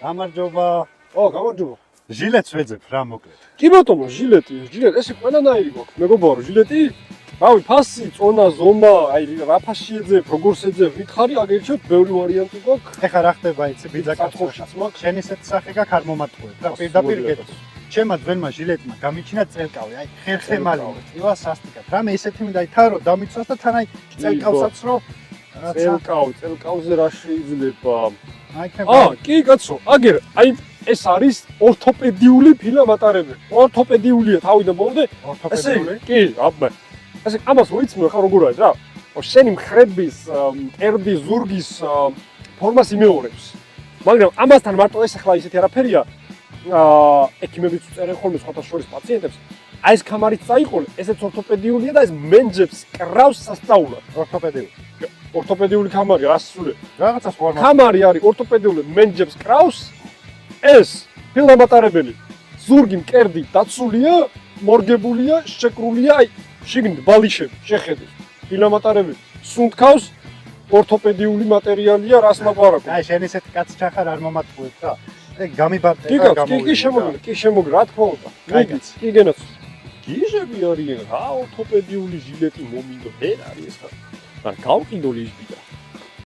გამარჯობა. გამარჯობა. ჟილეტს ვეძებ რა მოკლედ. კი ბატონო, ჟილეტი, ესე ყველანაირი გვაქვს. მეგობარო, ჟილეტი? რავი, ფასი, წონა, ზომა, რა ფასში ეძებ, როგორ ეძებ, მითხარი, აგერჩევთ, ბევრი ვარიანტი გვაქვს. ეხა რა ხდება იცი ბიძაკაცხოვშიც მაქვს. შენ ისეთ სახე გაქვს არ მომატყუებ და პირდაპირ გეტყვი. ჩემმა ძველმა ჟილეტმა გამიჩინა წელკავი, ხერხემალი, ტივა სასტიკად. რამე ისეთი მინდა ითარო, დამიცვას და თან წელკავსაც რო წელკავზე რა შეიძლება? კი კაცო, აგერ, ეს არის ორთოპედიული ფილამატარებელი. ორთოპედიულია თავიდან მომდე. ორთოპედიული? კი, აბა. ესე ამას მოიცნო ხა როგორ არის რა? შენი მხრების, კერდის, ზურგის ფორმას იმეორებს. მაგრამ ამასთან მარტო ეს ახლა ისეთი არაფერია. ექიმებიც უწერენ ხოლმე სხვათა შორის პაციენტებს. ეს კამარიც წაიყოლე, ესეც ორთოპედიულია და ეს მენჯებს კრავს სასწაულად. ორთოპედიული კამარი რა ასწულებს? რაღაცას ვარ. კამარი არის ორთოპედიული მენჯებს კრავს. ეს ფილამატარებელი ზურგი მკერდი დაცულია, მორგებულია, შეკრულია, შიგნით ბალიშები შეხედე. ფილამატარებელი სუნთქავს ორთოპედიული მატერიალია, რას ლაპარაკობ? შენ ისეთი კაცი ჩახარ არ მომატყუებ რა. გამიბარდა გამოვიდა. კი შემოგრა, რა თქმა უნდა. კი გენაც. გიჟები არიან, რა ორთოპედიული ჟილეტი მომინდო, ვერ არის ეს ხა. არ გავყიდო ლეჟბიდა.